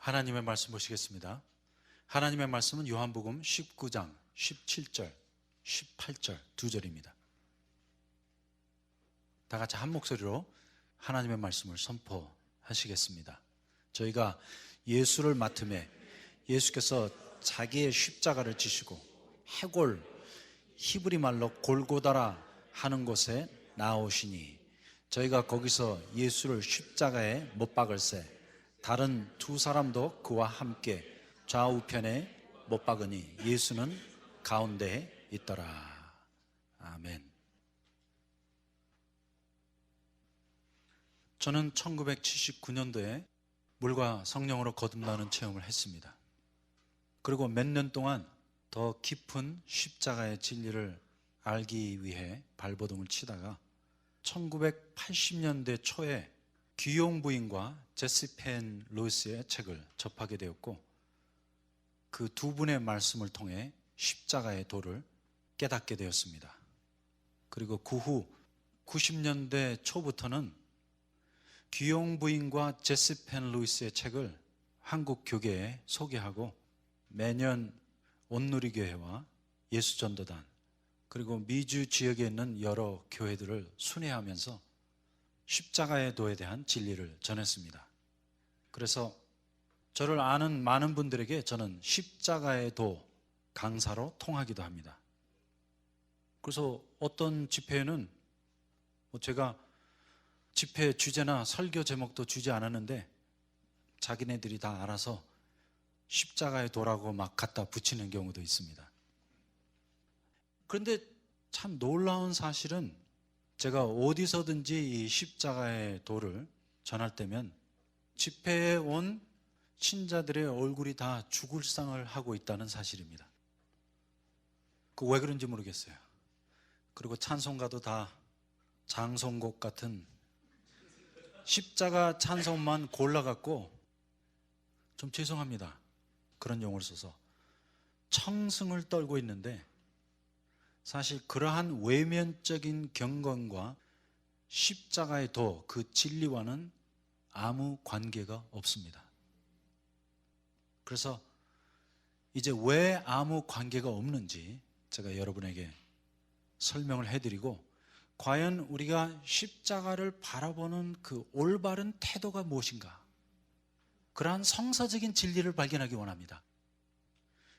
하나님의 말씀 보시겠습니다. 하나님의 말씀은 요한복음 19장 17절, 18절 두 절입니다. 다 같이 한 목소리로 하나님의 말씀을 선포하시겠습니다. 저희가 예수를 맡음에 예수께서 자기의 십자가를 지시고 해골, 히브리 말로 골고다라 하는 곳에 나오시니 저희가 거기서 예수를 십자가에 못 박을새 다른 두 사람도 그와 함께 좌우편에 못 박으니 예수는 가운데에 있더라. 아멘. 저는 1979년도에 물과 성령으로 거듭나는 체험을 했습니다. 그리고 몇 년 동안 더 깊은 십자가의 진리를 알기 위해 발버둥을 치다가 1980년대 초에 귀용 부인과 제시 펜 루이스의 책을 접하게 되었고, 그 두 분의 말씀을 통해 십자가의 도를 깨닫게 되었습니다. 그리고 그 후 90년대 초부터는 귀용 부인과 제시 펜 루이스의 책을 한국 교계에 소개하고 매년 온누리교회와 예수전도단 그리고 미주 지역에 있는 여러 교회들을 순회하면서 십자가의 도에 대한 진리를 전했습니다. 그래서 저를 아는 많은 분들에게 저는 십자가의 도 강사로 통하기도 합니다. 그래서 어떤 집회에는 제가 집회 주제나 설교 제목도 주지 않았는데 자기네들이 다 알아서 십자가의 도라고 막 갖다 붙이는 경우도 있습니다. 그런데 참 놀라운 사실은 제가 어디서든지 이 십자가의 도를 전할 때면 집회에 온 신자들의 얼굴이 다 죽을 상을 하고 있다는 사실입니다. 그 왜 그런지 모르겠어요. 그리고 찬송가도 다 장송곡 같은 십자가 찬송만 골라갖고, 좀 죄송합니다, 그런 용어를 써서 청승을 떨고 있는데, 사실 그러한 외면적인 경건과 십자가의 도, 그 진리와는 아무 관계가 없습니다. 그래서 이제 왜 아무 관계가 없는지 제가 여러분에게 설명을 해드리고, 과연 우리가 십자가를 바라보는 그 올바른 태도가 무엇인가, 그러한 성서적인 진리를 발견하기 원합니다.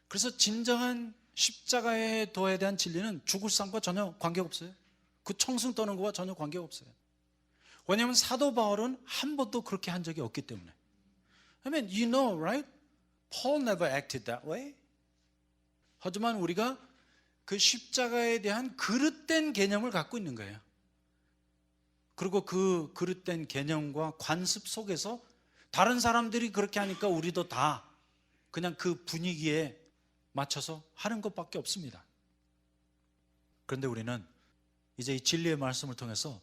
그래서 진정한 십자가의 도에 대한 진리는 죽을 상과 전혀 관계가 없어요. 그 청승 떠는 거와 전혀 관계가 없어요. 왜냐하면 사도 바울은 한 번도 그렇게 한 적이 없기 때문에. I mean, you know, right? Paul never acted that way. 하지만 우리가 그 십자가에 대한 그릇된 개념을 갖고 있는 거예요. 그리고 그 그릇된 개념과 관습 속에서 다른 사람들이 그렇게 하니까 우리도 다 그냥 그 분위기에 맞춰서 하는 것밖에 없습니다. 그런데 우리는 이제 이 진리의 말씀을 통해서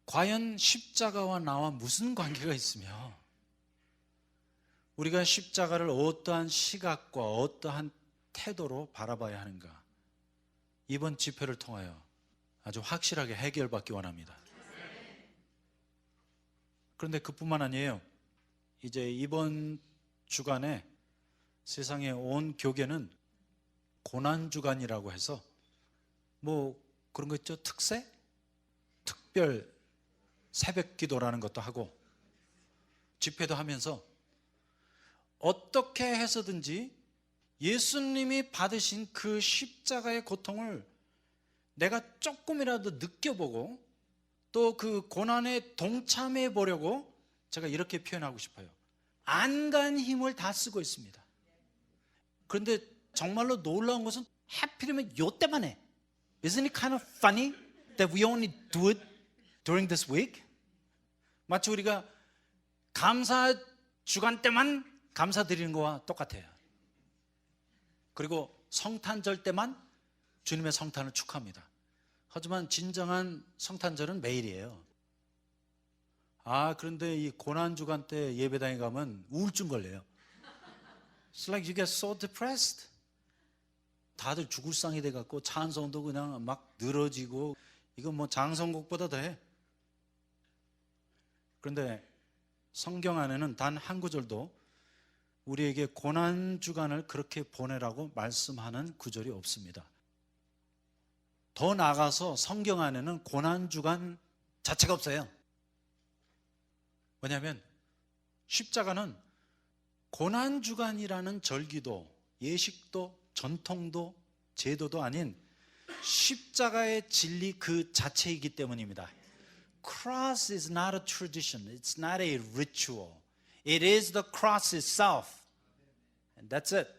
과연 십자가와 나와 무슨 관계가 있으며 우리가 십자가를 어떠한 시각과 어떠한 태도로 바라봐야 하는가, 이번 집회를 통하여 아주 확실하게 해결받기 원합니다. 그런데 그뿐만 아니에요. 이제 이번 주간에 세상의 온 교계는 고난주간이라고 해서 뭐 그런 거 있죠? 특세? 특별 새벽 기도라는 것도 하고 집회도 하면서 어떻게 해서든지 예수님이 받으신 그 십자가의 고통을 내가 조금이라도 느껴보고 또 그 고난에 동참해 보려고 제가 이렇게 표현하고 싶어요. 안간 힘을 다 쓰고 있습니다. 그런데 정말로 놀라운 것은 하필이면 요때만 해. Isn't it kind of funny that we only do it during this week? 마치 우리가 감사 주간 때만 감사드리는 거와 똑같아요. 그리고 성탄절 때만 주님의 성탄을 축하합니다. 하지만 진정한 성탄절은 매일이에요. 그런데 이 고난주간 때 예배당에 가면 우울증 걸려요. It's like you get so depressed. 다들 죽을 상이 돼갖고 찬송도 그냥 막 늘어지고, 이건 뭐 장성곡보다 더해. 그런데 성경 안에는 단 한 구절도 우리에게 고난주간을 그렇게 보내라고 말씀하는 구절이 없습니다. 더 나아가서 성경 안에는 고난주간 자체가 없어요. 왜냐하면 십자가는 고난주간이라는 절기도 예식도 전통도 제도도 아닌 십자가의 진리 그 자체이기 때문입니다. Cross is not a tradition. It's not a ritual. It is the cross itself. And that's it.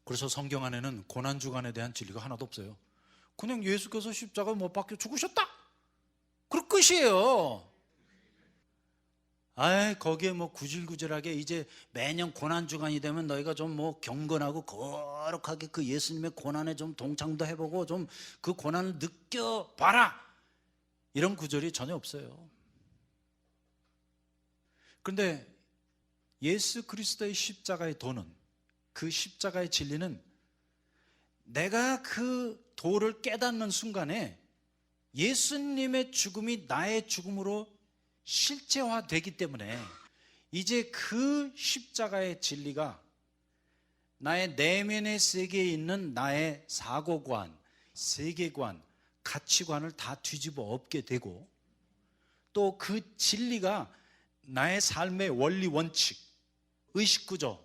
그래서 성경 안에는 고난주간에 대한 진리가 하나도 없어요. 그냥 예수께서 십자가에 못 박혀 죽으셨다. 그럴 끝이에요. 거기에 뭐 구질구질하게 이제 매년 고난주간이 되면 너희가 좀 뭐 경건하고 거룩하게 그 예수님의 고난에 좀 동참도 해보고 좀 그 고난을 느껴봐라. 이런 구절이 전혀 없어요. 그런데 예수 그리스도의 십자가의 도는, 그 십자가의 진리는 내가 그 도를 깨닫는 순간에 예수님의 죽음이 나의 죽음으로 실제화되기 때문에 이제 그 십자가의 진리가 나의 내면의 세계에 있는 나의 사고관, 세계관, 가치관을 다 뒤집어 엎게 되고, 또 그 진리가 나의 삶의 원리 원칙, 의식구조,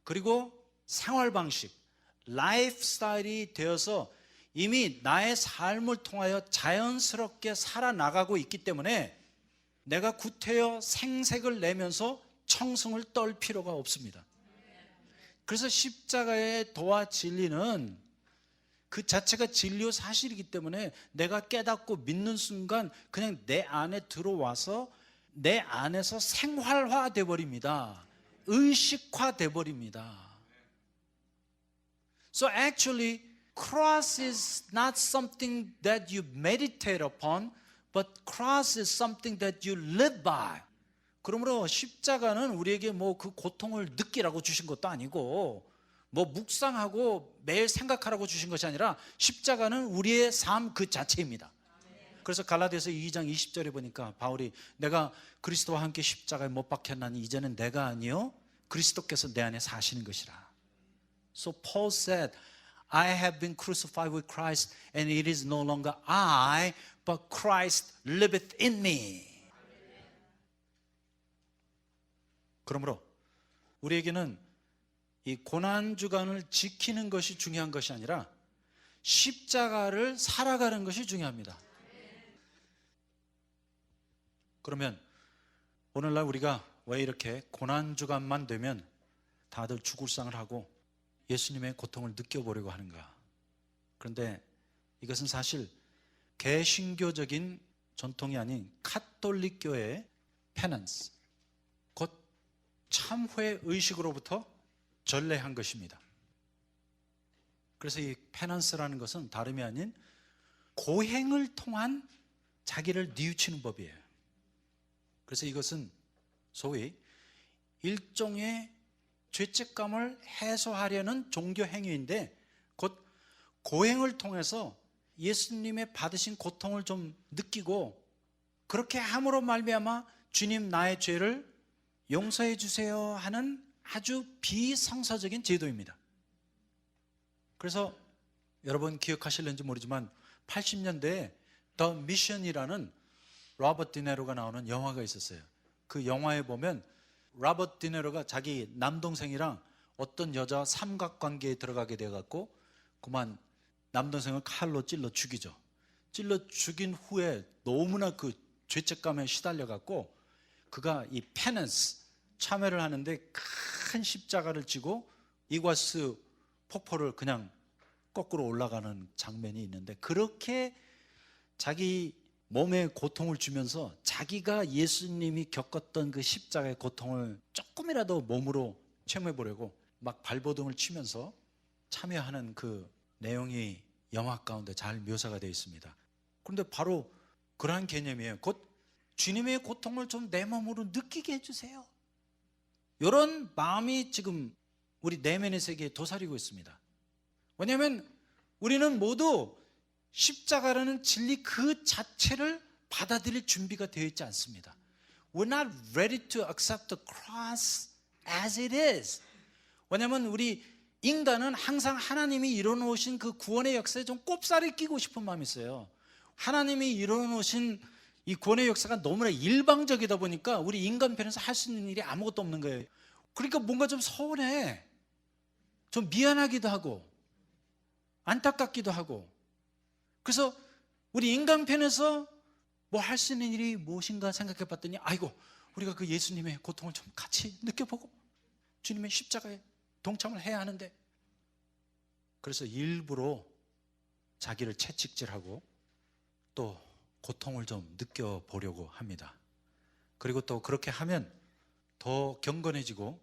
그리고 생활방식, 라이프 스타일이 되어서 이미 나의 삶을 통하여 자연스럽게 살아나가고 있기 때문에 내가 구태여 생색을 내면서 청승을 떨 필요가 없습니다. 그래서 십자가의 도와 진리는 그 자체가 진리요 사실이기 때문에 내가 깨닫고 믿는 순간 그냥 내 안에 들어와서 내 안에서 생활화돼 버립니다. 의식화돼 버립니다. So actually, cross is not something that you meditate upon, but cross is something that you live by. 그러므로 십자가는 우리에게 뭐 그 고통을 느끼라고 주신 것도 아니고 뭐 묵상하고 매일 생각하라고 주신 것이 아니라 십자가는 우리의 삶 그 자체입니다. 그래서 갈라디아서 2장 20절에 보니까 바울이 내가 그리스도와 함께 십자가에 못 박혔나니 이제는 내가 아니요 그리스도께서 내 안에 사시는 것이라. So Paul said, I have been crucified with Christ and it is no longer I, but Christ liveth in me. 그러므로 우리에게는 이 고난주간을 지키는 것이 중요한 것이 아니라 십자가를 살아가는 것이 중요합니다. 그러면 오늘날 우리가 왜 이렇게 고난주간만 되면 다들 죽을상을 하고 예수님의 고통을 느껴보려고 하는가? 그런데 이것은 사실 개신교적인 전통이 아닌 카톨릭교의 페넌스, 곧 참회 의식으로부터 전래한 것입니다. 그래서 이 페넌스라는 것은 다름이 아닌 고행을 통한 자기를 뉘우치는 법이에요. 그래서 이것은 소위 일종의 죄책감을 해소하려는 종교 행위인데 곧 고행을 통해서 예수님의 받으신 고통을 좀 느끼고 그렇게 함으로 말미암아 주님 나의 죄를 용서해 주세요 하는 아주 비성서적인 제도입니다. 그래서 여러분 기억하실는지 모르지만 80년대에 더 미션이라는 로버트 디네로가 나오는 영화가 있었어요. 그 영화에 보면 로버트 디네로가 자기 남동생이랑 어떤 여자 삼각관계에 들어가게 돼갖고 그만 남동생을 칼로 찔러 죽이죠. 찔러 죽인 후에 너무나 그 죄책감에 시달려갖고 그가 이 페넌스 참회를 하는데 큰 십자가를 지고 이과스 폭포를 그냥 거꾸로 올라가는 장면이 있는데 그렇게 자기 몸에 고통을 주면서 자기가 예수님이 겪었던 그 십자가의 고통을 조금이라도 몸으로 체험해 보려고 막 발버둥을 치면서 참여하는 그 내용이 영화 가운데 잘 묘사가 되어 있습니다. 그런데 바로 그러한 개념이에요. 곧 주님의 고통을 좀 내 몸으로 느끼게 해주세요. 이런 마음이 지금 우리 내면의 세계에 도사리고 있습니다. 왜냐하면 우리는 모두 십자가라는 진리 그 자체를 받아들일 준비가 되어 있지 않습니다. We're not ready to accept the cross as it is. 왜냐하면 우리 인간은 항상 하나님이 이뤄놓으신 그 구원의 역사에 좀 꼽살을 끼고 싶은 마음이 있어요. 하나님이 이뤄놓으신 이 구원의 역사가 너무나 일방적이다 보니까 우리 인간 편에서 할 수 있는 일이 아무것도 없는 거예요. 그러니까 뭔가 좀 서운해, 좀 미안하기도 하고 안타깝기도 하고. 그래서 우리 인간 편에서 뭐 할 수 있는 일이 무엇인가 생각해 봤더니 아이고, 우리가 그 예수님의 고통을 좀 같이 느껴보고 주님의 십자가에 동참을 해야 하는데, 그래서 일부러 자기를 채찍질하고 또 고통을 좀 느껴보려고 합니다. 그리고 또 그렇게 하면 더 경건해지고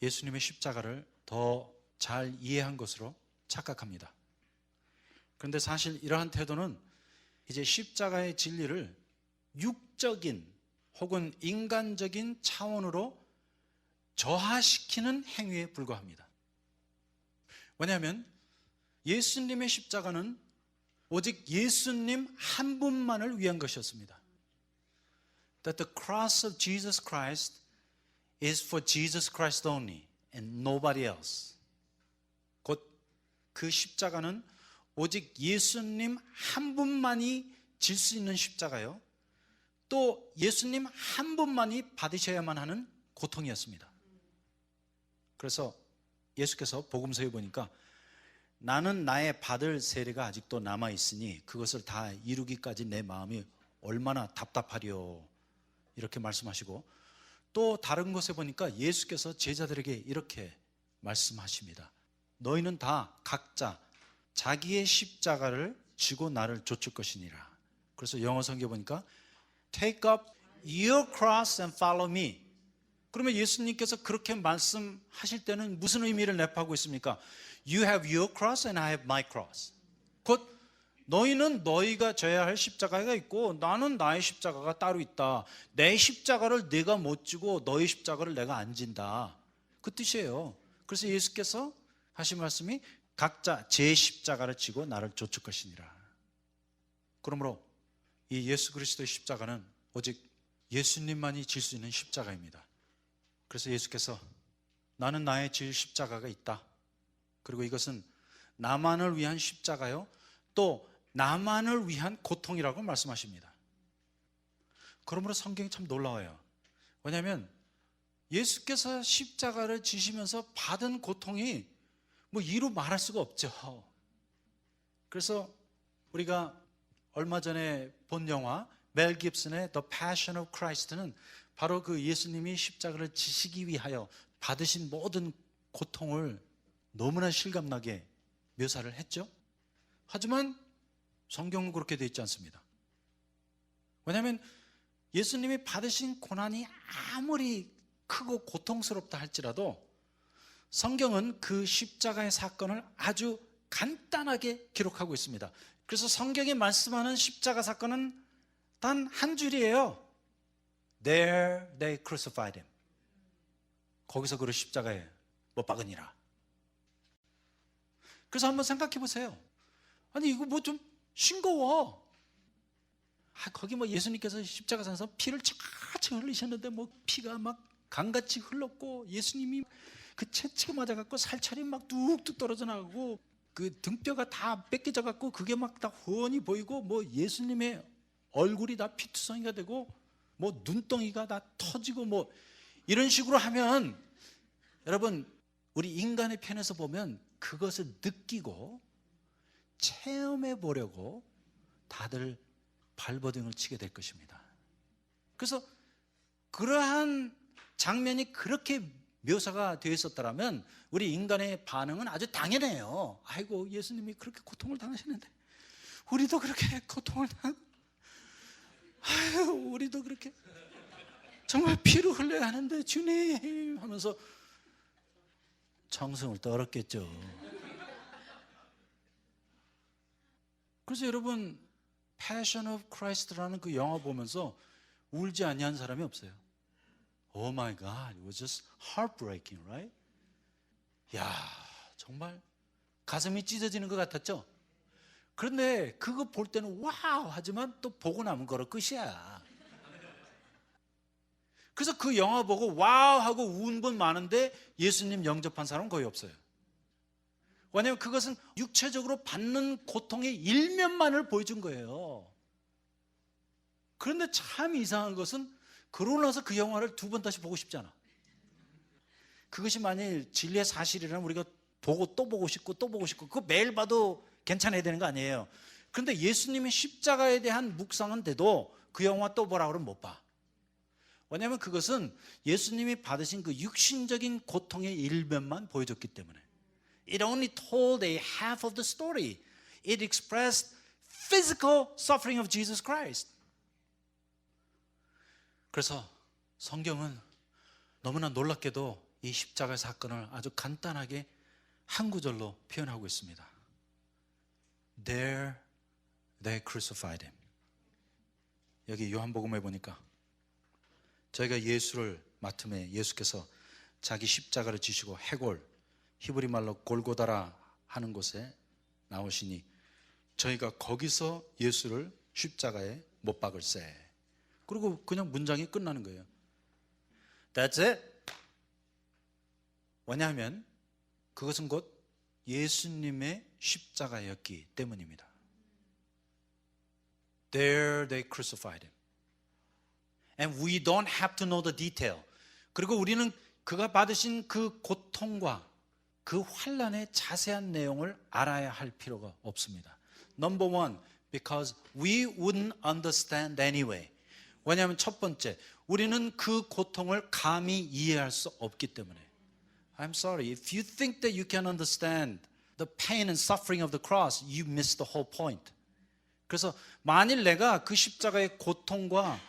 예수님의 십자가를 더 잘 이해한 것으로 착각합니다. 그런데 사실 이러한 태도는 이제 십자가의 진리를 육적인 혹은 인간적인 차원으로 저하시키는 행위에 불과합니다. 왜냐하면 예수님의 십자가는 오직 예수님 한 분만을 위한 것이었습니다. That the cross of Jesus Christ is for Jesus Christ only and nobody else. 곧 그 십자가는 오직 예수님 한 분만이 질 수 있는 십자가요, 또 예수님 한 분만이 받으셔야만 하는 고통이었습니다. 그래서 예수께서 복음서에 보니까 나는 나의 받을 세례가 아직도 남아있으니 그것을 다 이루기까지 내 마음이 얼마나 답답하리요, 이렇게 말씀하시고, 또 다른 곳에 보니까 예수께서 제자들에게 이렇게 말씀하십니다. 너희는 다 각자 자기의 십자가를 지고 나를 좇을 것이니라. 그래서 영어 성경에 보니까 Take up your cross and follow me. 그러면 예수님께서 그렇게 말씀하실 때는 무슨 의미를 내포하고 있습니까? You have your cross and I have my cross. 곧 너희는 너희가 져야 할 십자가가 있고 나는 나의 십자가가 따로 있다. 내 십자가를 내가 못 지고 너희 십자가를 내가 안 진다, 그 뜻이에요. 그래서 예수께서 하신 말씀이 각자 제 십자가를 지고 나를 좇을 것이니라. 그러므로 이 예수 그리스도의 십자가는 오직 예수님만이 질 수 있는 십자가입니다. 그래서 예수께서 나는 나의 질 십자가가 있다, 그리고 이것은 나만을 위한 십자가요, 또 나만을 위한 고통이라고 말씀하십니다. 그러므로 성경이 참 놀라워요. 왜냐하면 예수께서 십자가를 지시면서 받은 고통이 뭐 이루 말할 수가 없죠. 그래서 우리가 얼마 전에 본 영화 멜 깁슨의 The Passion of Christ는 바로 그 예수님이 십자가를 지시기 위하여 받으신 모든 고통을 너무나 실감나게 묘사를 했죠. 하지만 성경은 그렇게 되어 있지 않습니다. 왜냐하면 예수님이 받으신 고난이 아무리 크고 고통스럽다 할지라도 성경은 그 십자가의 사건을 아주 간단하게 기록하고 있습니다. 그래서 성경이 말씀하는 십자가 사건은 단 한 줄이에요. There they crucified him. 거기서 그를 십자가에 못 박으니라. 그래서 한번 생각해 보세요. 아니 이거 뭐 좀 싱거워. 거기 뭐 예수님께서 십자가상에서 피를 차차 흘리셨는데 뭐 피가 막 강같이 흘렀고 예수님이 그 채찍에 맞아갖고 살철이 막 뚝뚝 떨어져 나가고 그 등뼈가 다 뺏겨져 갖고 그게 막 다 훤히 보이고 뭐 예수님의 얼굴이 다 피투성이가 되고 뭐 눈덩이가 다 터지고 뭐 이런 식으로 하면, 여러분 우리 인간의 편에서 보면 그것을 느끼고 체험해 보려고 다들 발버둥을 치게 될 것입니다. 그래서 그러한 장면이 그렇게 묘사가 되어 있었더라면 우리 인간의 반응은 아주 당연해요. 아이고 예수님이 그렇게 고통을 당하시는데 우리도 그렇게 고통을 아유 우리도 그렇게 정말 피를 흘려야 하는데 주님 하면서 청승을 떨었겠죠. 그래서 여러분 Passion of Christ라는 그 영화 보면서 울지 아니한 사람이 없어요. Oh my God, it was just heartbreaking, right? 야, 정말 가슴이 찢어지는 것 같았죠? 그런데 그거 볼 때는 와우 하지만 또 보고 나면 거로 끝이야. 그래서 그 영화 보고 와우 하고 운 분 많은데 예수님 영접한 사람은 거의 없어요. 왜냐하면 그것은 육체적으로 받는 고통의 일면만을 보여준 거예요. 그런데 참 이상한 것은 그러고 나서 그 영화를 두 번 다시 보고 싶지 않아. 그것이 만일 진리의 사실이라면 우리가 보고 또 보고 싶고 또 보고 싶고 그거 매일 봐도 괜찮아야 되는 거 아니에요. 그런데 예수님의 십자가에 대한 묵상은 돼도 그 영화 또 보라 그러면 못 봐. 왜냐하면 그것은 예수님이 받으신 그 육신적인 고통의 일면만 보여줬기 때문에. It only told a half of the story. It expressed physical suffering of Jesus Christ. 그래서 성경은 너무나 놀랍게도 이 십자가 사건을 아주 간단하게 한 구절로 표현하고 있습니다. There they crucified him. 여기 요한복음에 보니까 저희가 예수를 맡음에 예수께서 자기 십자가를 지시고 해골, 히브리 말로 골고다라 하는 곳에 나오시니 저희가 거기서 예수를 십자가에 못 박을세. 그리고 그냥 문장이 끝나는 거예요. That's it. 왜냐하면 그것은 곧 예수님의 십자가였기 때문입니다. There they crucified him. And we don't have to know the detail. 그리고 우리는 그가 받으신 그 고통과 그 환난의 자세한 내용을 알아야 할 필요가 없습니다. Number one, because we wouldn't understand anyway. 왜냐하면 첫 번째, 우리는 그 고통을 감히 이해할 수 없기 때문에. I'm sorry, if you think that you can understand the pain and suffering of the cross, you miss the whole point. 그래서 만일 내가 그 십자가의 고통과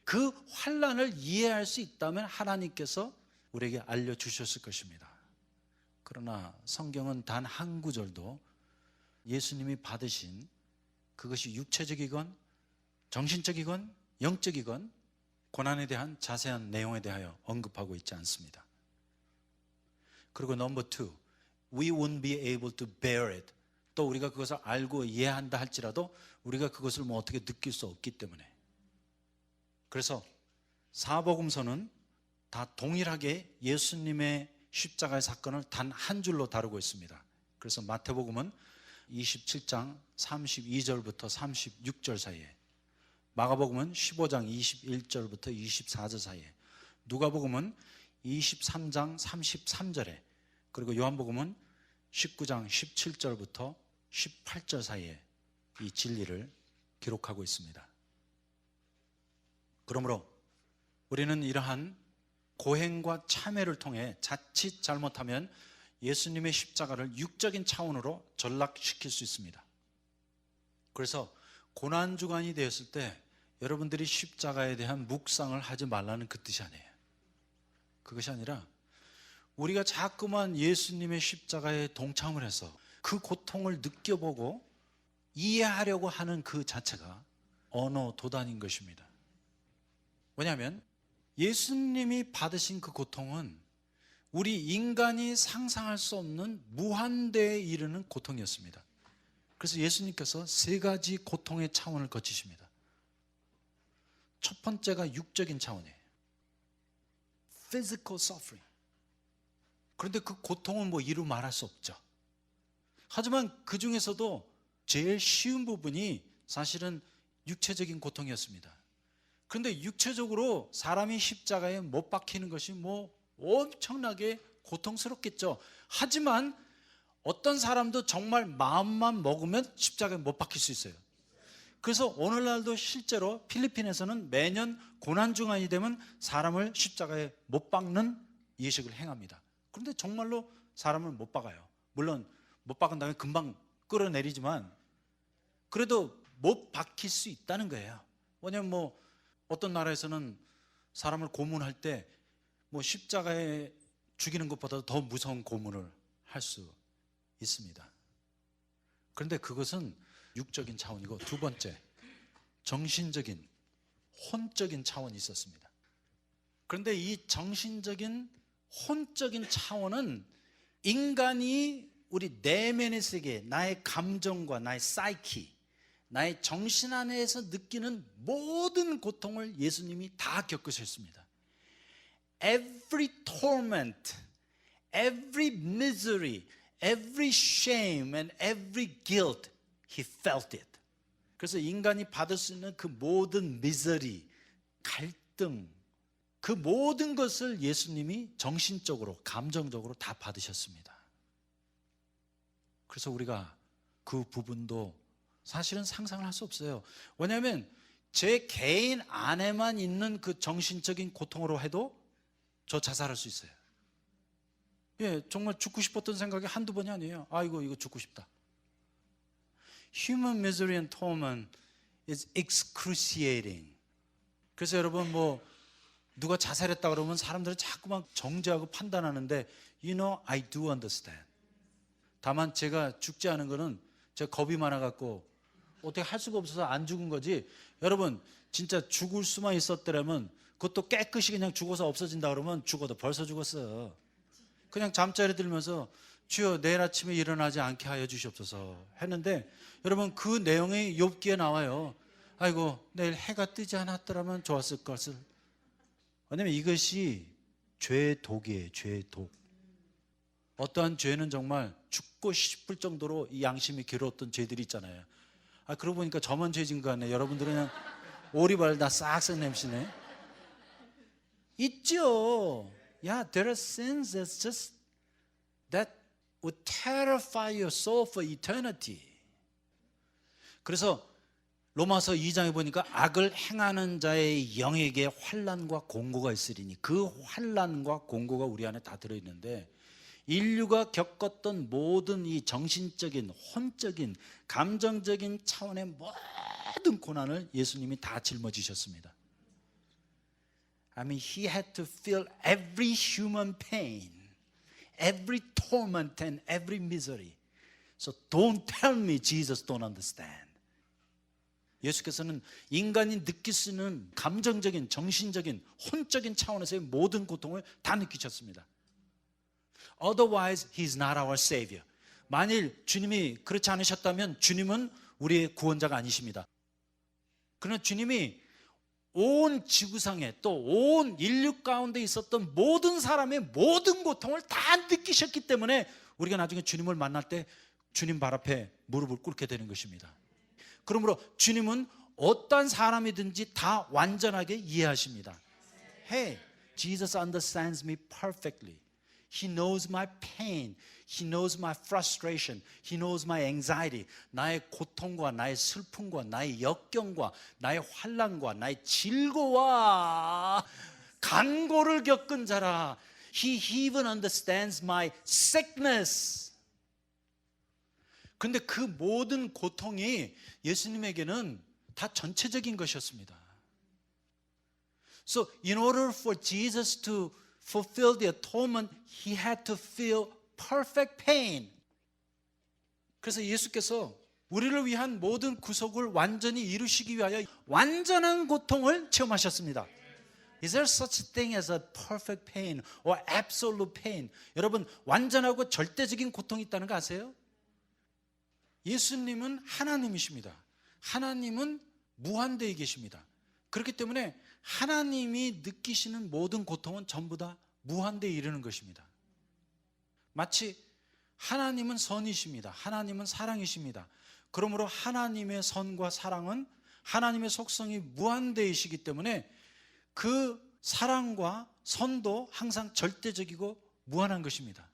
그 환난을 이해할 수 있다면 하나님께서 우리에게 알려주셨을 것입니다. 그러나 성경은 단 한 구절도 예수님이 받으신 그것이 육체적이건 정신적이건 영적이건 고난에 대한 자세한 내용에 대하여 언급하고 있지 않습니다. 그리고 넘버 투, we wouldn't be able to bear it. 또 우리가 그것을 알고 이해한다 할지라도 우리가 그것을 뭐 어떻게 느낄 수 없기 때문에. 그래서 사복음서는 다 동일하게 예수님의 십자가의 사건을 단 한 줄로 다루고 있습니다. 그래서 마태복음은 27장 32절부터 36절 사이에, 마가복음은 15장 21절부터 24절 사이에, 누가복음은 23장 33절에, 그리고 요한복음은 19장 17절부터 18절 사이에 이 진리를 기록하고 있습니다. 그러므로 우리는 이러한 고행과 참회를 통해 자칫 잘못하면 예수님의 십자가를 육적인 차원으로 전락시킬 수 있습니다. 그래서 고난주간이 되었을 때 여러분들이 십자가에 대한 묵상을 하지 말라는 그 뜻이 아니에요. 그것이 아니라 우리가 자꾸만 예수님의 십자가에 동참을 해서 그 고통을 느껴보고 이해하려고 하는 그 자체가 언어 도단인 것입니다. 왜냐하면 예수님이 받으신 그 고통은 우리 인간이 상상할 수 없는 무한대에 이르는 고통이었습니다. 그래서 예수님께서 세 가지 고통의 차원을 거치십니다. 첫 번째가 육적인 차원이에요. Physical suffering. 그런데 그 고통은 뭐 이루 말할 수 없죠. 하지만 그 중에서도 제일 쉬운 부분이 사실은 육체적인 고통이었습니다. 그런데 육체적으로 사람이 십자가에 못 박히는 것이 뭐 엄청나게 고통스럽겠죠. 하지만 어떤 사람도 정말 마음만 먹으면 십자가에 못 박힐 수 있어요. 그래서 오늘날도 실제로 필리핀에서는 매년 고난주간이 되면 사람을 십자가에 못 박는 예식을 행합니다. 그런데 정말로 사람을 못 박아요. 물론 못 박은 다음에 금방 끌어내리지만 그래도 못 박힐 수 있다는 거예요. 왜냐하면 뭐 어떤 나라에서는 사람을 고문할 때 뭐 십자가에 죽이는 것보다 더 무서운 고문을 할 수 있습니다. 그런데 그것은 육적인 차원이고, 두 번째, 정신적인, 혼적인 차원이 있었습니다. 그런데 이 정신적인, 혼적인 차원은 인간이 우리 내면의 세계, 나의 감정과 나의 사이키, 나의 정신 안에서 느끼는 모든 고통을 예수님이 다 겪으셨습니다. every torment, every misery, every shame and every guilt, he felt it. 그래서 인간이 받을 수 있는 그 모든 미sery, 갈등, 그 모든 것을 예수님이 정신적으로, 감정적으로 다 받으셨습니다. 그래서 우리가 그 부분도 사실은 상상을 할 수 없어요. 왜냐하면 제 개인 안에만 있는 그 정신적인 고통으로 해도 저 자살할 수 있어요. 예, 정말 죽고 싶었던 생각이 한두 번이 아니에요. 아이고 이거 죽고 싶다. Human misery and torment is excruciating. 그래서 여러분 뭐 누가 자살했다 그러면 사람들은 자꾸만 정죄하고 판단하는데 You know, I do understand. 다만 제가 죽지 않은 거는 제가 겁이 많아갖고 어떻게 할 수가 없어서 안 죽은 거지. 여러분 진짜 죽을 수만 있었더라면 그것도 깨끗이 그냥 죽어서 없어진다 그러면 죽어도 벌써 죽었어. 그냥 잠자리 들면서 주여 내일 아침에 일어나지 않게 하여 주시옵소서 했는데 여러분 그 내용이 욥기에 나와요. 아이고 내일 해가 뜨지 않았더라면 좋았을 것을. 왜냐면 이것이 죄의 독이에요. 죄의 독. 어떠한 죄는 정말 죽고 싶을 정도로 이 양심이 괴로웠던 죄들이 있잖아요. 아 그러고 보니까 저만 죄진 거 같네. 여러분들은 그냥 오리발 다 싹싹 냄새네. 있죠. Yeah, there are sins that's just that would terrify your soul for eternity. 그래서 로마서 2장에 보니까 악을 행하는 자의 영에게 환난과 공고가 있으리니 그 환난과 공고가 우리 안에 다 들어있는데 인류가 겪었던 모든 이 정신적인, 혼적인, 감정적인 차원의 모든 고난을 예수님이 다 짊어지셨습니다. I mean, he had to feel every human pain, every torment and every misery. So don't tell me Jesus don't understand. 예수께서는 인간이 느낄 수 있는 감정적인, 정신적인, 혼적인 차원에서의 모든 고통을 다 느끼셨습니다. Otherwise, He's not our Savior. 만일 주님이 그렇지 않으셨다면 주님은 우리의 구원자가 아니십니다. 그러나 주님이 온 지구상에 또 온 인류 가운데 있었던 모든 사람의 모든 고통을 다 느끼셨기 때문에 우리가 나중에 주님을 만날 때 주님 발 앞에 무릎을 꿇게 되는 것입니다. 그러므로 주님은 어떤 사람이든지 다 완전하게 이해하십니다. Hey, Jesus understands me perfectly. He knows my pain. He knows my frustration. He knows my anxiety. 나의 고통과 나의 슬픔과 나의 역경과 나의 환난과 나의 질고와 간고를 겪은 자라. He even understands my sickness. 근데 그 모든 고통이 예수님에게는 다 전체적인 것이었습니다. So in order for Jesus to fulfill the atonement, he had to feel perfect pain. 그래서 예수께서 우리를 위한 모든 구속을 완전히 이루시기 위하여 완전한 고통을 체험하셨습니다. Is there such thing as a perfect pain or absolute pain? 여러분, 완전하고 절대적인 고통이 있다는 거 아세요? 예수님은 하나님이십니다. 하나님은 무한대에 계십니다. 그렇기 때문에 하나님이 느끼시는 모든 고통은 전부 다 무한대에 이르는 것입니다. 마치 하나님은 선이십니다. 하나님은 사랑이십니다. 그러므로 하나님의 선과 사랑은 하나님의 속성이 무한대이시기 때문에 그 사랑과 선도 항상 절대적이고 무한한 것입니다.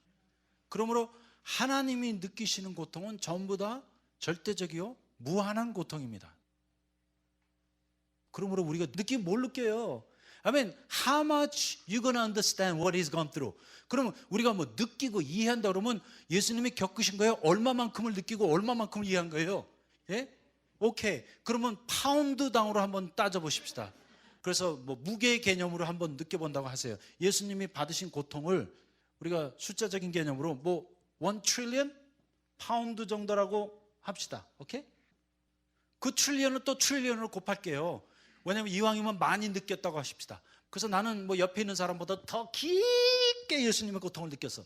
그러므로 하나님이 느끼시는 고통은 전부 다 절대적이요 무한한 고통입니다. 그러므로 우리가 느끼면 뭘 느껴요? I mean, how much you gonna understand what he's gone through? 그러면 우리가 뭐 느끼고 이해한다 그러면 예수님이 겪으신 거예요? 얼마만큼을 느끼고 얼마만큼을 이해한 거예요? 예? 오케이. 그러면 파운드당으로 한번 따져보십시다. 그래서 뭐 무게의 개념으로 한번 느껴본다고 하세요. 예수님이 받으신 고통을 우리가 숫자적인 개념으로 뭐 1 트릴리언 파운드 정도라고 합시다. 오케이? 그 트릴리언을 또 트릴리언으로 곱할게요. 왜냐하면 이왕이면 많이 느꼈다고 하십시다. 그래서 나는 뭐 옆에 있는 사람보다 더 깊게 예수님의 고통을 느꼈어.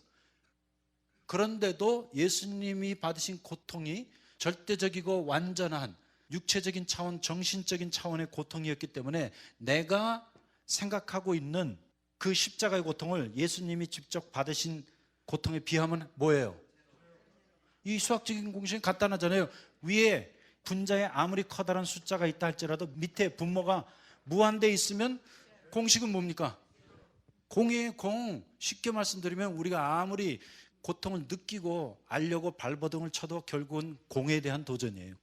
그런데도 예수님이 받으신 고통이 절대적이고 완전한 육체적인 차원, 정신적인 차원의 고통이었기 때문에 내가 생각하고 있는 그 십자가의 고통을 예수님이 직접 받으신 고통에 비하면 뭐예요? 이 수학적인 공식이 간단하잖아요. 위에 분자에 아무리 커다란 숫자가 있다 할지라도 밑에 분모가 무한대 있으면 공식은 뭡니까? 공이에요, 공. 쉽게 말씀드리면 우리가 아무리 고통을 느끼고 알려고 발버둥을 쳐도 결국은 공에 대한 도전이에요.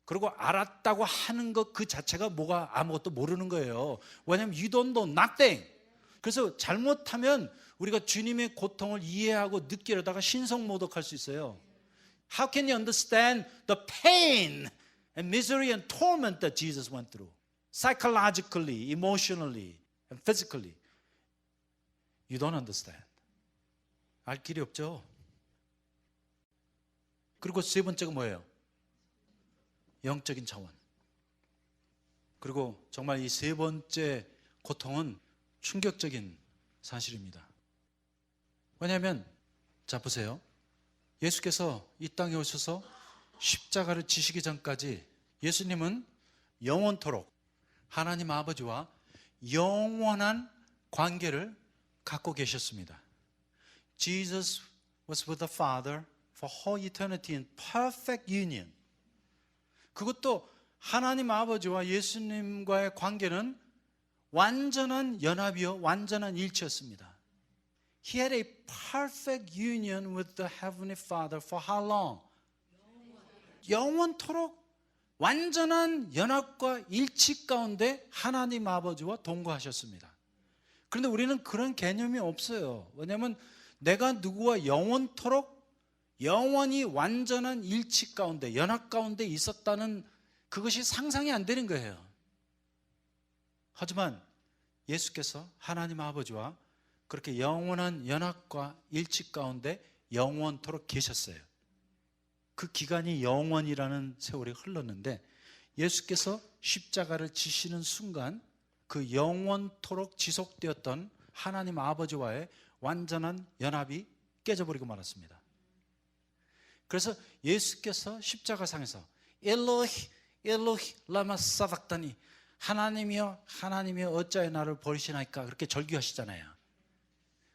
그리고 알았다고 하는 것 그 자체가 뭐가 아무것도 모르는 거예요. 왜냐하면 you don't know nothing. 그래서 잘못하면 우리가 주님의 고통을 이해하고 느끼려다가 신성모독할 수 있어요. How can you understand the pain and misery and torment that Jesus went through? Psychologically, emotionally, and physically. You don't understand. 알 길이 없죠. 그리고 세 번째가 뭐예요? 영적인 차원. 그리고 정말 이 세 번째 고통은 충격적인 사실입니다. 왜냐하면 자 보세요. 예수께서 이 땅에 오셔서 십자가를 지시기 전까지 예수님은 영원토록 하나님 아버지와 영원한 관계를 갖고 계셨습니다. Jesus was with the Father for whole eternity in perfect union. 그것도 하나님 아버지와 예수님과의 관계는 완전한 연합이요, 완전한 일치였습니다. He had a perfect union with the Heavenly Father for how long? 영원토록 완전한 연합과 일치 가운데 하나님 아버지와 동거하셨습니다. 그런데 우리는 그런 개념이 없어요. 왜냐하면 내가 누구와 영원토록 영원히 완전한 일치 가운데, 연합 가운데 있었다는 그것이 상상이 안 되는 거예요. 하지만 예수께서 하나님 아버지와 그렇게 영원한 연합과 일치 가운데 영원토록 계셨어요. 그 기간이 영원이라는 세월이 흘렀는데 예수께서 십자가를 지시는 순간 그 영원토록 지속되었던 하나님 아버지와의 완전한 연합이 깨져버리고 말았습니다. 그래서 예수께서 십자가상에서 엘로히 엘로히 라마 사박다니 하나님이여 하나님이여 어찌하여 나를 버리시나이까 그렇게 절규하시잖아요.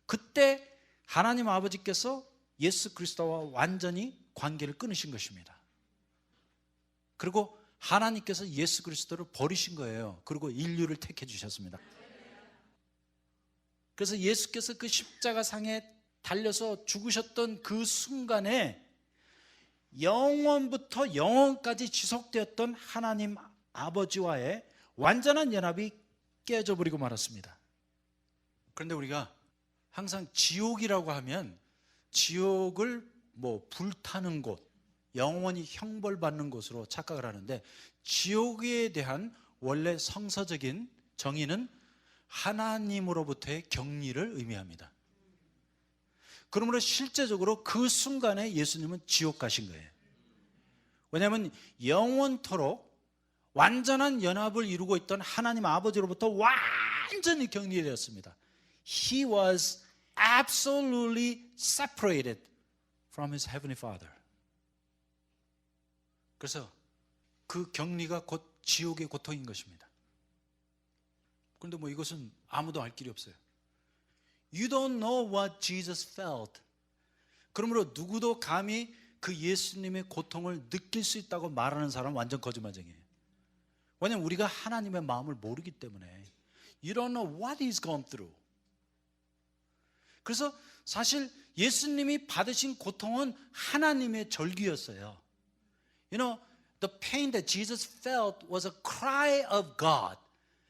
그때 하나님 아버지께서 예수 그리스도와 완전히 관계를 끊으신 것입니다. 그리고 하나님께서 예수 그리스도를 버리신 거예요. 그리고 인류를 택해 주셨습니다. 그래서 예수께서 그 십자가상에 달려서 죽으셨던 그 순간에 영원부터 영원까지 지속되었던 하나님 아버지와의 완전한 연합이 깨져버리고 말았습니다. 그런데 우리가 항상 지옥이라고 하면 지옥을 불타는 곳, 영원히 형벌받는 곳으로 착각을 하는데 지옥에 대한 원래 성서적인 정의는 하나님으로부터의 격리를 의미합니다. 그러므로 실제적으로 그 순간에 예수님은 지옥 가신 거예요. 왜냐하면 영원토록 완전한 연합을 이루고 있던 하나님 아버지로부터 완전히 격리되었습니다. He was absolutely separated from his heavenly Father. 그래서 그 격리가 곧 지옥의 고통인 것입니다. 그런데 이것은 아무도 알 길이 없어요. You don't know what Jesus felt. 그러므로 누구도 감히 그 예수님의 고통을 느낄 수 있다고 말하는 사람은 완전 거짓말쟁이에요. 왜냐하면 우리가 하나님의 마음을 모르기 때문에 You don't know what he's gone through. 그래서 사실 예수님이 받으신 고통은 하나님의 절규였어요. You know, the pain that Jesus felt was a cry of God.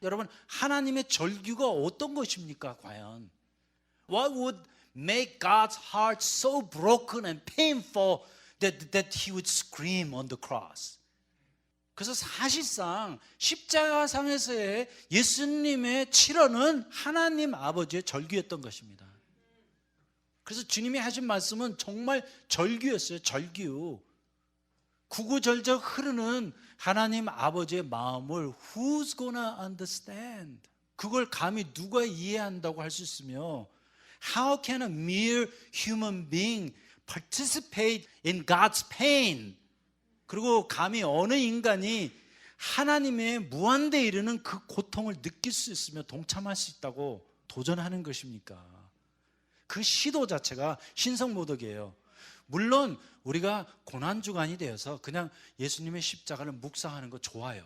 여러분, 하나님의 절규가 어떤 것입니까, 과연? What would make God's heart so broken and painful that he would scream on the cross? 그래서 사실상 십자가상에서의 예수님의 치료는 하나님 아버지의 절규였던 것입니다. 그래서 주님이 하신 말씀은 정말 절규였어요. 절규. 구구절절 흐르는 하나님 아버지의 마음을 Who's gonna understand? 그걸 감히 누가 이해한다고 할 수 있으며 How can a mere human being participate in God's pain? 그리고 감히 어느 인간이 하나님의 무한대에 이르는 그 고통을 느낄 수 있으며 동참할 수 있다고 도전하는 것입니까? 그 시도 자체가 신성모독이에요. 물론 우리가 고난주간이 되어서 그냥 예수님의 십자가를 묵상하는 거 좋아요.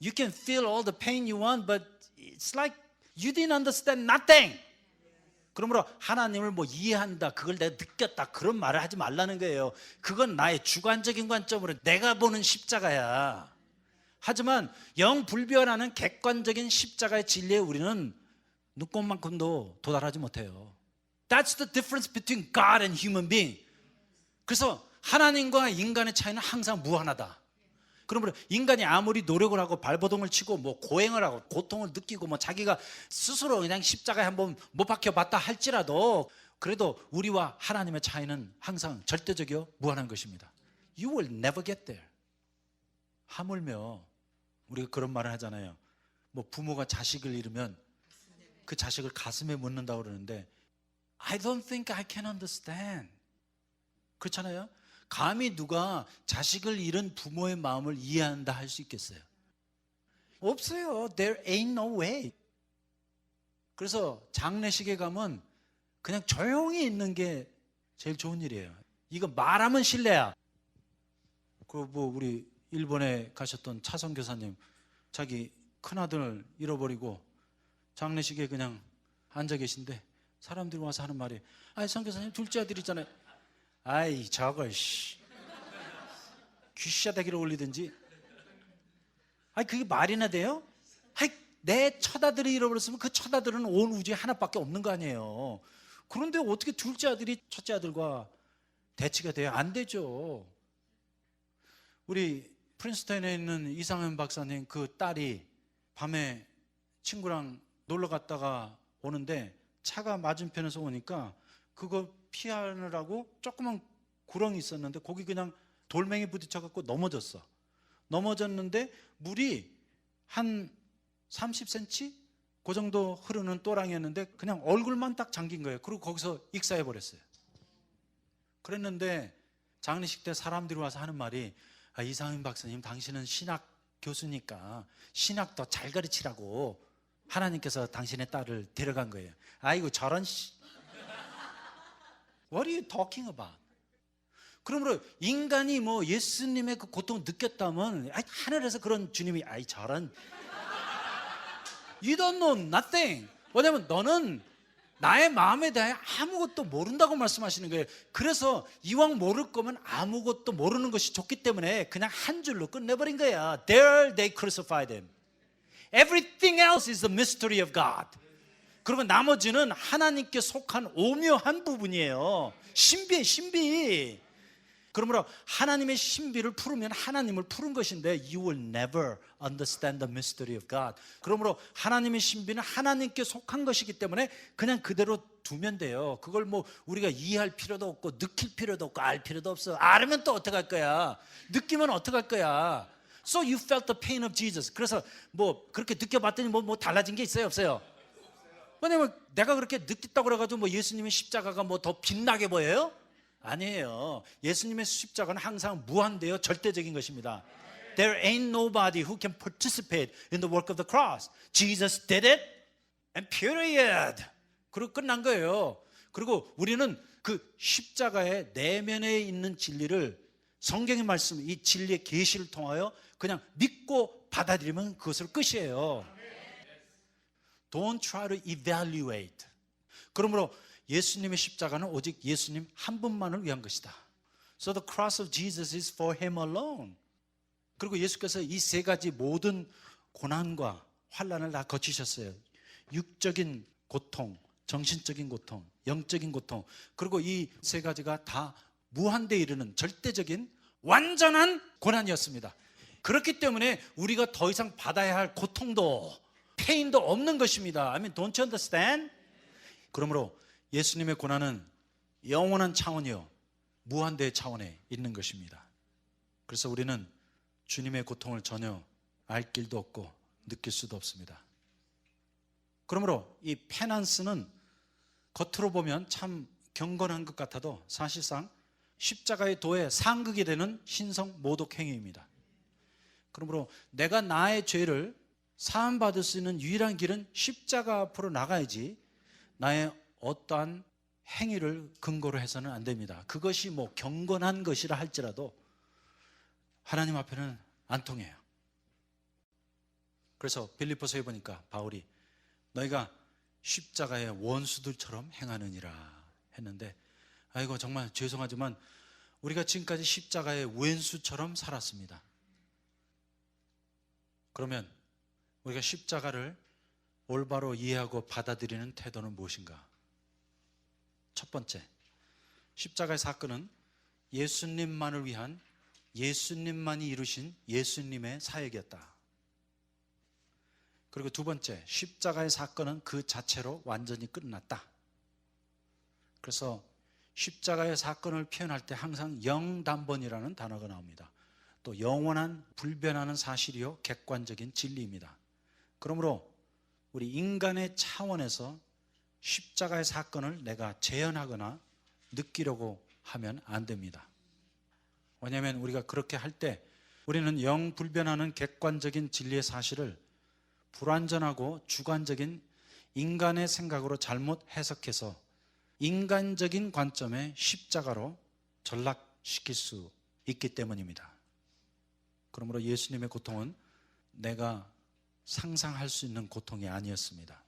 You can feel all the pain you want, but it's like you didn't understand nothing. 그러므로 하나님을 뭐 이해한다, 그걸 내가 느꼈다, 그런 말을 하지 말라는 거예요. 그건 나의 주관적인 관점으로 내가 보는 십자가야. 하지만 영불변하는 객관적인 십자가의 진리에 우리는 눈꼽만큼도 도달하지 못해요. That's the difference between God and human being. 그래서 하나님과 인간의 차이는 항상 무한하다. 그러므로 인간이 아무리 노력을 하고 발버둥을 치고 뭐 고행을 하고 고통을 느끼고 뭐 자기가 스스로 그냥 십자가에 한번 못 박혀봤다 할지라도 그래도 우리와 하나님의 차이는 항상 절대적이요 무한한 것입니다. You will never get there. 하물며 우리가 그런 말을 하잖아요. 뭐 부모가 자식을 잃으면 그 자식을 가슴에 묻는다고 그러는데 I don't think I can understand. 그렇잖아요. 감히 누가 자식을 잃은 부모의 마음을 이해한다 할 수 있겠어요? 없어요. There ain't no way. 그래서 장례식에 가면 그냥 조용히 있는 게 제일 좋은 일이에요. 이거 말하면 실례야. 그 뭐 우리 일본에 가셨던 차 선교사님 자기 큰아들 잃어버리고 장례식에 그냥 앉아 계신데 사람들이 와서 하는 말이 아이 선교사님 둘째 아들 있잖아요. 아이 저걸 귀시자다기를 올리든지 아이 그게 말이나 돼요? 아이 내 첫아들이 잃어버렸으면 그 첫아들은 온 우주에 하나밖에 없는 거 아니에요. 그런데 어떻게 둘째 아들이 첫째 아들과 대치가 돼요? 안 되죠. 우리 프린스턴에 있는 이상현 박사님 그 딸이 밤에 친구랑 놀러 갔다가 오는데 차가 맞은편에서 오니까 그거 피하느라고 조그만 구렁이 있었는데 거기 그냥 돌멩이 부딪혀갖고 넘어졌어. 넘어졌는데 물이 한 30cm? 그 정도 흐르는 또랑이었는데 그냥 얼굴만 딱 잠긴 거예요. 그리고 거기서 익사해버렸어요. 그랬는데 장례식 때 사람들이 와서 하는 말이 아, 이상인 박사님 당신은 신학 교수니까 신학 더 잘 가르치라고 하나님께서 당신의 딸을 데려간 거예요. 아이고 저런 What are you talking about? 그러므로 인간이 뭐 예수님의 그 고통을 느꼈다면 하늘에서 그런 주님이 아이 저런 You don't know nothing. 왜냐면 너는 나의 마음에 대해 아무것도 모른다고 말씀하시는 거예요. 그래서 이왕 모를 거면 아무것도 모르는 것이 좋기 때문에 그냥 한 줄로 끝내버린 거야. There they crucified him. Everything else is the mystery of God. 그리고 나머지는 하나님께 속한 오묘한 부분이에요. 신비예요, 신비. 그러므로 하나님의 신비를 풀으면 하나님을 푸른 것인데 You will never understand the mystery of God. 그러므로 하나님의 신비는 하나님께 속한 것이기 때문에 그냥 그대로 두면 돼요. 그걸 뭐 우리가 이해할 필요도 없고 느낄 필요도 없고 알 필요도 없어. 알면 또 어떡할 거야? 느끼면 어떡할 거야? So you felt the pain of Jesus. 그래서 뭐 그렇게 느껴봤더니 뭐 달라진 게 있어요, 없어요? 왜냐면 내가 그렇게 느꼈다고 그래가지고 뭐 예수님의 십자가가 뭐 더 빛나게 보여요? 아니에요. 예수님의 십자가는 항상 무한대요. 절대적인 것입니다. There ain't nobody who can participate in the work of the cross. Jesus did it and period. 그리고 끝난 거예요. 그리고 우리는 그 십자가의 내면에 있는 진리를 성경의 말씀, 이 진리의 계시를 통하여 그냥 믿고 받아들이면 그것을 끝이에요. Don't try to evaluate. 그러므로 예수님의 십자가는 오직 예수님 한 분만을 위한 것이다. So the cross of Jesus is for him alone. 그리고 예수께서 이 세 가지 모든 고난과 환난을 다 거치셨어요. 육적인 고통, 정신적인 고통, 영적인 고통, 그리고 이 세 가지가 다 무한대에 이르는 절대적인 완전한 고난이었습니다. 그렇기 때문에 우리가 더 이상 받아야 할 고통도 페인도 없는 것입니다. I mean, don't you understand? 그러므로 예수님의 고난은 영원한 차원이요 무한대의 차원에 있는 것입니다. 그래서 우리는 주님의 고통을 전혀 알 길도 없고 느낄 수도 없습니다. 그러므로 이 페난스는 겉으로 보면 참 경건한 것 같아도 사실상 십자가의 도에 상극이 되는 신성 모독 행위입니다. 그러므로 내가 나의 죄를 사함받을 수 있는 유일한 길은 십자가 앞으로 나가야지 나의 어떠한 행위를 근거로 해서는 안 됩니다. 그것이 뭐 경건한 것이라 할지라도 하나님 앞에는 안 통해요. 그래서 빌립보서에 보니까 바울이 너희가 십자가의 원수들처럼 행하느니라 했는데, 아이고 정말 죄송하지만 우리가 지금까지 십자가의 왼수처럼 살았습니다. 그러면 우리가 십자가를 올바로 이해하고 받아들이는 태도는 무엇인가? 첫 번째, 십자가의 사건은 예수님만을 위한, 예수님만이 이루신 예수님의 사역이었다. 그리고 두 번째, 십자가의 사건은 그 자체로 완전히 끝났다. 그래서 십자가의 사건을 표현할 때 항상 영단번이라는 단어가 나옵니다. 또 영원한 불변하는 사실이요 객관적인 진리입니다. 그러므로 우리 인간의 차원에서 십자가의 사건을 내가 재현하거나 느끼려고 하면 안 됩니다. 왜냐하면 우리가 그렇게 할 때 우리는 영불변하는 객관적인 진리의 사실을 불완전하고 주관적인 인간의 생각으로 잘못 해석해서 인간적인 관점의 십자가로 전락시킬 수 있기 때문입니다. 그러므로 예수님의 고통은 내가 상상할 수 있는 고통이 아니었습니다.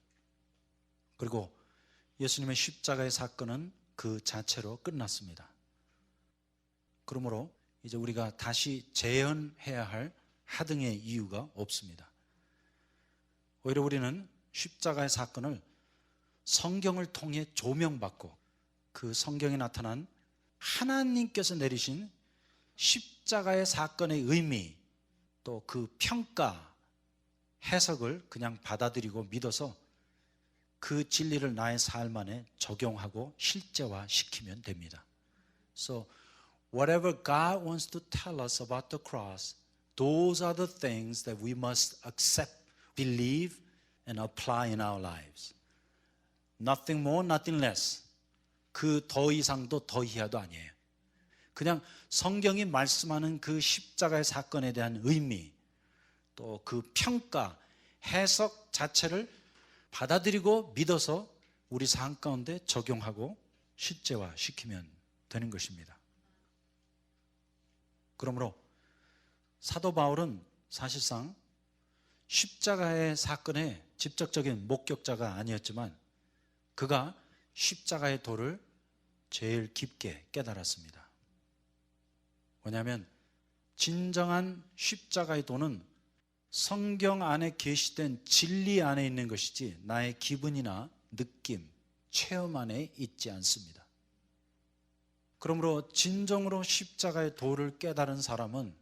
그리고 예수님의 십자가의 사건은 그 자체로 끝났습니다. 그러므로 이제 우리가 다시 재현해야 할 하등의 이유가 없습니다. 오히려 우리는 십자가의 사건을 성경을 통해 조명받고 그 성경에 나타난 하나님께서 내리신 십자가의 사건의 의미, 또 그 평가, 해석을 그냥 받아들이고 믿어서 그 진리를 나의 삶 안에 적용하고 실제화시키면 됩니다. So whatever God wants to tell us about the cross, those are the things that we must accept, believe, and apply in our lives. Nothing more, nothing less. 그 더 이상도 더 이하도 아니에요. 그냥 성경이 말씀하는 그 십자가의 사건에 대한 의미, 또 그 평가, 해석 자체를 받아들이고 믿어서 우리 삶 가운데 적용하고 실제화시키면 되는 것입니다. 그러므로 사도 바울은 사실상 십자가의 사건의 직접적인 목격자가 아니었지만 그가 십자가의 도를 제일 깊게 깨달았습니다. 왜냐하면 진정한 십자가의 도는 성경 안에 계시된 진리 안에 있는 것이지 나의 기분이나 느낌, 체험 안에 있지 않습니다. 그러므로 진정으로 십자가의 도를 깨달은 사람은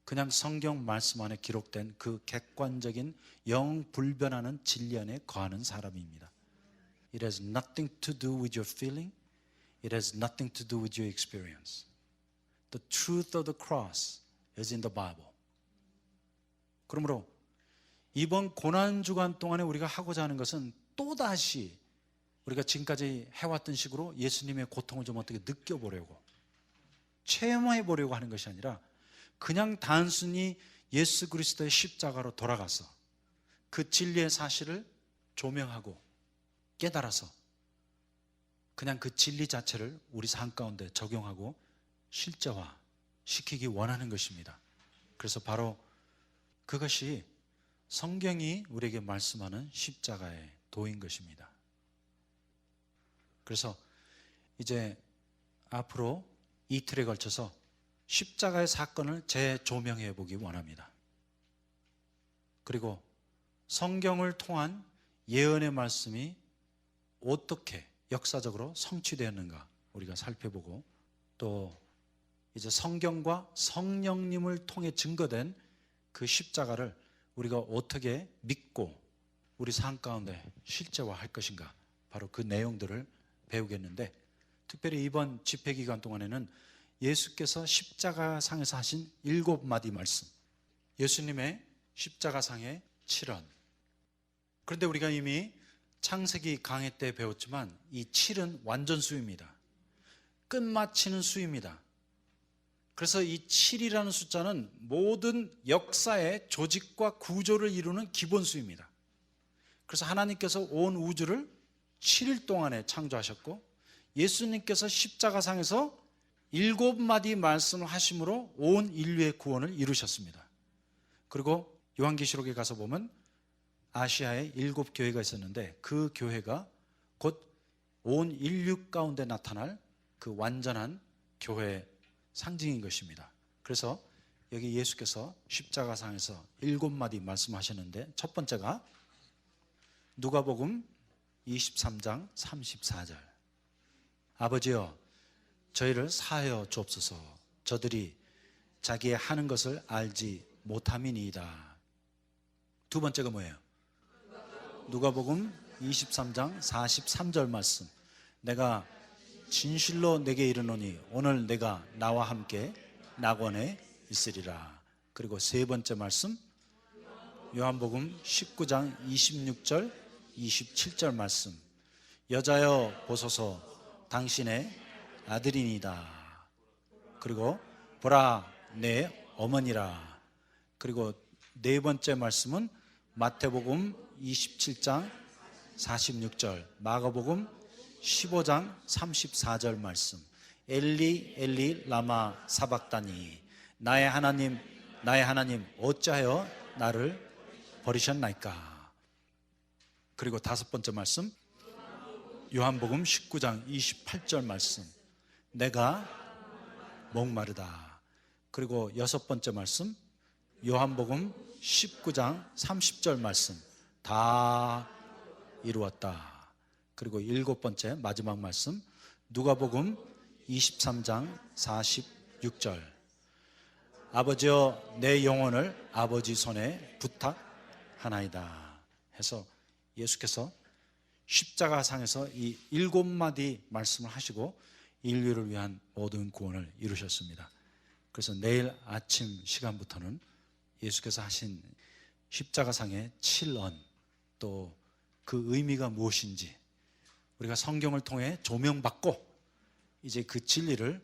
그냥 성경 말씀 안에 기록된 그 객관적인 영불변하는 진리 안에 거하는 사람입니다. It has nothing to do with your feeling. It has nothing to do with your experience. The truth of the cross is in the Bible. 그러므로 이번 고난주간 동안에 우리가 하고자 하는 것은 또다시 우리가 지금까지 해왔던 식으로 예수님의 고통을 좀 어떻게 느껴보려고, 체험해 보려고 하는 것이 아니라 그냥 단순히 예수 그리스도의 십자가로 돌아가서 그 진리의 사실을 조명하고 깨달아서 그냥 그 진리 자체를 우리 삶 가운데 적용하고 실제화 시키기 원하는 것입니다. 그래서 바로 그것이 성경이 우리에게 말씀하는 십자가의 도인 것입니다. 그래서 이제 앞으로 이틀에 걸쳐서 십자가의 사건을 재조명해 보기 원합니다. 그리고 성경을 통한 예언의 말씀이 어떻게 역사적으로 성취되었는가 우리가 살펴보고, 또 이제 성경과 성령님을 통해 증거된 그 십자가를 우리가 어떻게 믿고 우리 삶 가운데 실제화할 것인가, 바로 그 내용들을 배우겠는데, 특별히 이번 집회 기간 동안에는 예수께서 십자가상에서 하신 7마디 말씀, 예수님의 십자가상의 7언. 그런데 우리가 이미 창세기 강해 때 배웠지만 이 7은 완전수입니다. 끝마치는 수입니다. 그래서 이 7이라는 숫자는 모든 역사의 조직과 구조를 이루는 기본수입니다. 그래서 하나님께서 온 우주를 7일 동안에 창조하셨고 예수님께서 십자가상에서 7마디 말씀을 하심으로 온 인류의 구원을 이루셨습니다. 그리고 요한계시록에 가서 보면 아시아에 7교회가 있었는데 그 교회가 곧 온 인류 가운데 나타날 그 완전한 교회의 상징인 것입니다. 그래서 여기 예수께서 십자가상에서 7마디 말씀하셨는데 첫 번째가 누가복음 23장 34절. 아버지여 저희를 사하여 주옵소서. 저들이 자기의 하는 것을 알지 못함이니이다. 두 번째가 뭐예요? 누가복음 23장 43절 말씀. 내가 진실로 내게 이르노니 오늘 내가 나와 함께 낙원에 있으리라. 그리고 세 번째 말씀 요한복음 19장 26절 27절 말씀. 여자여 보소서 당신의 아들이니이다. 그리고 보라 내 어머니라. 그리고 네 번째 말씀은 마태복음 27장 46절, 마가복음 15장 34절 말씀. 엘리 엘리 라마 사박다니. 나의 하나님 어찌하여 나를 버리셨나이까. 그리고 다섯 번째 말씀 요한복음 19장 28절 말씀. 내가 목마르다. 그리고 여섯 번째 말씀 요한복음 19장 30절 말씀. 다 이루었다. 그리고 일곱 번째 마지막 말씀 누가복음 23장 46절. 아버지여 내 영혼을 아버지 손에 부탁하나이다 해서 예수께서 십자가상에서 이 7마디 말씀을 하시고 인류를 위한 모든 구원을 이루셨습니다. 그래서 내일 아침 시간부터는 예수께서 하신 십자가상의 7언 또 그 의미가 무엇인지 우리가 성경을 통해 조명받고 이제 그 진리를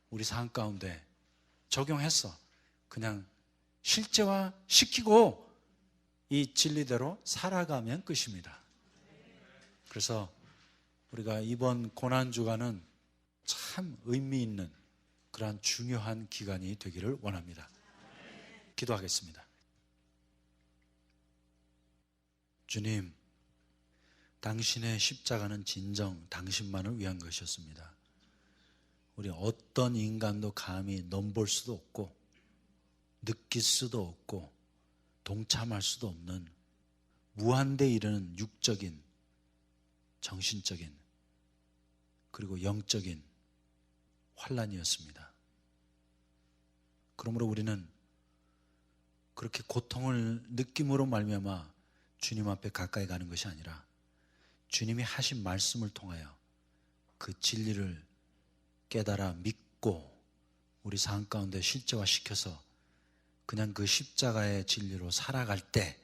우리 삶 가운데 적용해서 그냥 실제화시키고 이 진리대로 살아가면 끝입니다. 그래서 우리가 이번 고난주간은 참 의미 있는 그러한 중요한 기간이 되기를 원합니다. 기도하겠습니다. 주님, 당신의 십자가는 진정 당신만을 위한 것이었습니다. 우리 어떤 인간도 감히 넘볼 수도 없고 느낄 수도 없고 동참할 수도 없는 무한대에 이르는 육적인, 정신적인 그리고 영적인 환난이었습니다. 그러므로 우리는 그렇게 고통을 느낌으로 말미암아 주님 앞에 가까이 가는 것이 아니라 주님이 하신 말씀을 통하여 그 진리를 깨달아 믿고 우리 삶 가운데 실제화시켜서 그냥 그 십자가의 진리로 살아갈 때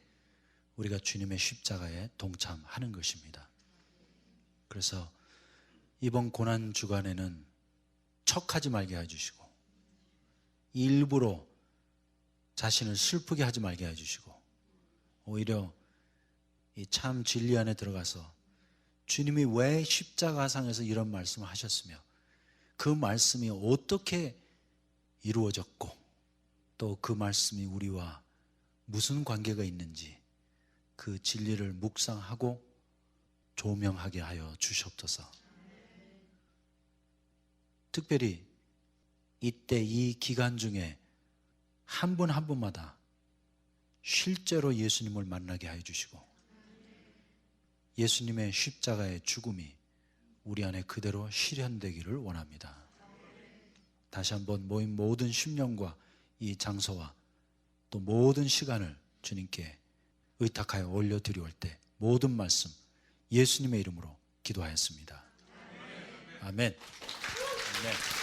우리가 주님의 십자가에 동참하는 것입니다. 그래서 이번 고난 주간에는 척하지 말게 해주시고 일부러 자신을 슬프게 하지 말게 해주시고 오히려 이 참 진리 안에 들어가서 주님이 왜 십자가상에서 이런 말씀을 하셨으며 그 말씀이 어떻게 이루어졌고 또 그 말씀이 우리와 무슨 관계가 있는지 그 진리를 묵상하고 조명하게 하여 주시옵소서. 특별히 이때 이 기간 중에 한 분 한 분마다 실제로 예수님을 만나게 하여 주시고 예수님의 십자가의 죽음이 우리 안에 그대로 실현되기를 원합니다. 다시 한번 모인 모든 심령과 이 장소와 또 모든 시간을 주님께 의탁하여 올려드리올 때 모든 말씀 예수님의 이름으로 기도하였습니다. 아멘. 아멘.